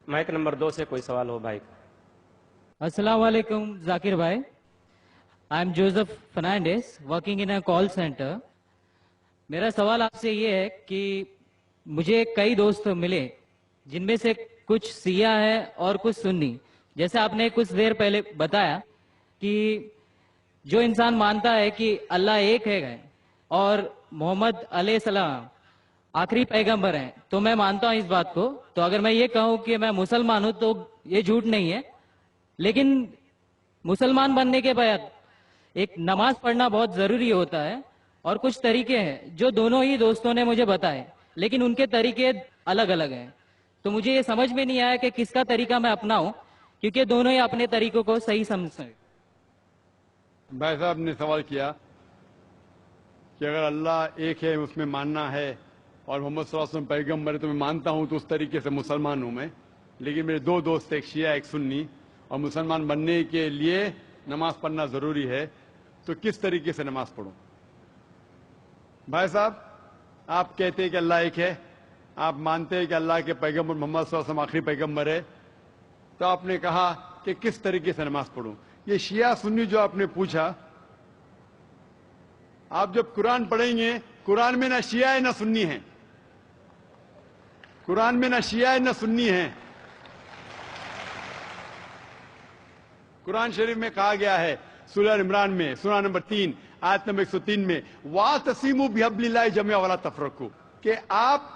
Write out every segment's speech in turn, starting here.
Mic number 2 سے کوئی سوال ہو بھائی؟ السلام علیکم ذاکر بھائی. I am Joseph Fernandes working in a call centre. میرا سوال آپ سے یہ ہے کہ مجھے کئی دوست ملے جن میں سے کچھ سیاہ ہے اور کچھ سنی. جیسے آپ نے کچھ دیر پہلے بتایا کہ جو انسان مانتا ہے کہ اللہ ایک ہے اور محمد علیہ السلام آخری پیغمبر ہیں تو میں مانتا ہوں اس بات کو. تو اگر میں یہ کہوں کہ میں مسلمان ہوں تو یہ جھوٹ نہیں ہے. لیکن مسلمان بننے کے بعد ایک نماز پڑھنا بہت ضروری ہوتا ہے اور کچھ طریقے ہیں جو دونوں ہی دوستوں نے مجھے بتائے لیکن ان کے طریقے الگ الگ ہیں. تو مجھے یہ سمجھ میں نہیں آیا کہ کس کا طریقہ میں اپناؤں کیونکہ دونوں ہی اپنے طریقوں کو صحیح سمجھتے. بھائی صاحب نے سوال کیا کہ اگر اللہ ایک ہے اس میں ماننا ہے اور محمد صلی اللہ علیہ وسلم پیغمبر ہے تو میں مانتا ہوں تو اس طریقے سے مسلمان ہوں میں. لیکن میرے دو دوست ایک شیعہ ایک سنی اور مسلمان بننے کے لیے نماز پڑھنا ضروری ہے تو کس طریقے سے نماز پڑھوں؟ بھائی صاحب آپ کہتے ہیں کہ اللہ ایک ہے, آپ مانتے ہیں کہ اللہ کے پیغمبر محمد صلی اللہ علیہ وسلم آخری پیغمبر ہے, تو آپ نے کہا کہ کس طریقے سے نماز پڑھوں. یہ شیعہ سنی جو آپ نے پوچھا, آپ جب قرآن پڑھیں گے قرآن میں نہ شیعہ ہے نہ سنی ہے. قرآن میں نہ شیعہ ہے نہ سنی ہے. قرآن شریف میں کہا گیا ہے سورہ عمران میں سورہ نمبر 3 آیت نمبر 103 میں وَاعْتَصِمُوا بِحَبْلِ اللَّهِ جَمِيعًا وَلَا تَفَرَّقُوا, کہ آپ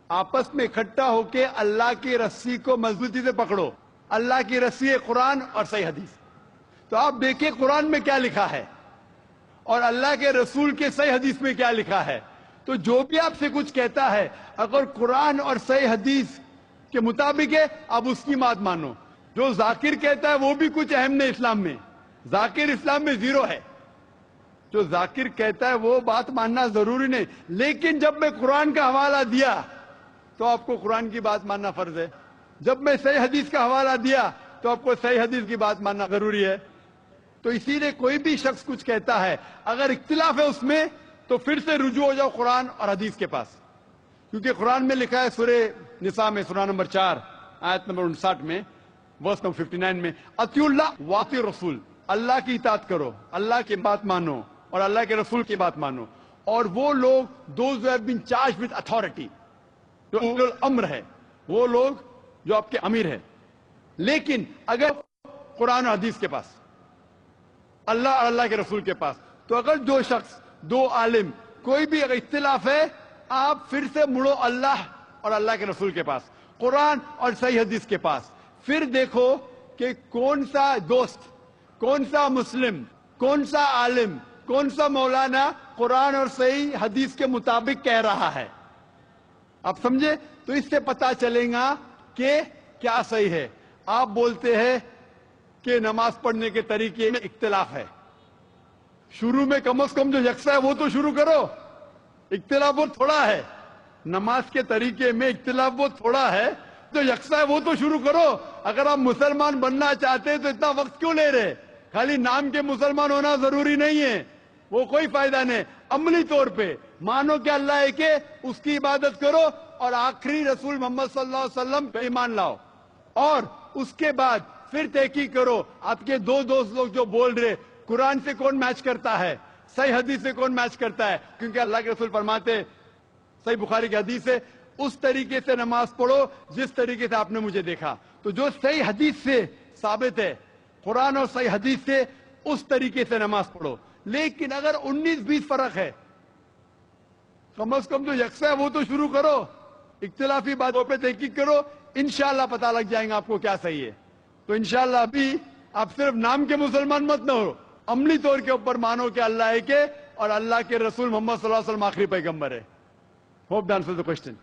آپس میں اکٹھا ہو کے اللہ کی رسی کو مضبوطی سے پکڑو. اللہ کی رسی ہے قرآن اور صحیح حدیث. تو آپ دیکھیں قرآن میں کیا لکھا ہے اور اللہ کے رسول کے صحیح حدیث میں کیا لکھا ہے. تو جو بھی آپ سے کچھ کہتا ہے اگر قرآن اور صحیح حدیث کے مطابق ہے آپ اس کی بات مانو. جو ذاکر کہتا ہے وہ بھی کچھ اہم نہیں اسلام میں, ذاکر اسلام میں زیرو ہے. جو ذاکر کہتا ہے وہ بات ماننا ضروری نہیں, لیکن جب میں قرآن کا حوالہ دیا تو آپ کو قرآن کی بات ماننا فرض ہے. جب میں صحیح حدیث کا حوالہ دیا تو آپ کو صحیح حدیث کی بات ماننا ضروری ہے. تو اسی لیے کوئی بھی شخص کچھ کہتا ہے اگر اختلاف ہے اس میں تو پھر سے رجوع ہو جاؤ قرآن اور حدیث کے پاس, کیونکہ قرآن میں لکھا ہے سورہ نساء میں سورہ نمبر 4 آیت نمبر 59 میں ورس نمبر 59 میں اطیعوا اللہ واطیعوا الرسول, اللہ کی اطاعت کرو, اللہ کی بات مانو اور اللہ کے رسول کی بات مانو. اور وہ لوگ those who have been charged with authority, جو اولو الامر ہے, وہ لوگ جو آپ کے امیر ہے. لیکن اگر قرآن و حدیث کے پاس, اللہ اور اللہ کے رسول کے پاس, تو اگر دو شخص دو عالم کوئی بھی اگر اختلاف ہے آپ پھر سے مڑو اللہ اور اللہ کے رسول کے پاس, قرآن اور صحیح حدیث کے پاس. پھر دیکھو کہ کون سا دوست, کون سا مسلم, کون سا عالم, کون سا مولانا قرآن اور صحیح حدیث کے مطابق کہہ رہا ہے. آپ سمجھے؟ تو اس سے پتا چلے گا کہ کیا صحیح ہے. آپ بولتے ہیں کہ نماز پڑھنے کے طریقے میں اختلاف ہے. شروع میں کم از کم جو یکساں ہے وہ تو شروع کرو. اختلاف بہت تھوڑا ہے, نماز کے طریقے میں اختلاف بہت تھوڑا ہے, جو یکساں ہے وہ تو شروع کرو. اگر آپ مسلمان بننا چاہتے ہیں تو اتنا وقت کیوں لے رہے؟ خالی نام کے مسلمان ہونا ضروری نہیں ہے, وہ کوئی فائدہ نہیں. عملی طور پہ مانو کہ اللہ ہے کہ اس کی عبادت کرو اور آخری رسول محمد صلی اللہ علیہ وسلم پہ ایمان لاؤ, اور اس کے بعد پھر تحقیق کرو آپ کے دو دوست لوگ جو بول رہے قرآن سے کون میچ کرتا ہے, صحیح حدیث سے کون میچ کرتا ہے. کیونکہ اللہ کے رسول فرماتے صحیح بخاری کی حدیث ہے اس طریقے سے نماز پڑھو جس طریقے سے آپ نے مجھے دیکھا. تو جو صحیح حدیث سے ثابت ہے, قرآن اور صحیح حدیث سے, اس طریقے سے نماز پڑھو. لیکن اگر 19-20 فرق ہے, کم از کم جو یکساں ہے وہ تو شروع کرو. اختلافی باتوں پہ تحقیق کرو, انشاءاللہ پتہ لگ جائیں گا آپ کو کیا صحیح ہے. تو انشاءاللہ ابھی آپ صرف نام کے مسلمان مت نہ ہو, عملی طور کے اوپر مانو کہ اللہ ہے کہ اور اللہ کے رسول محمد صلی اللہ علیہ وسلم آخری پیغمبر ہے. Hope dancer the question.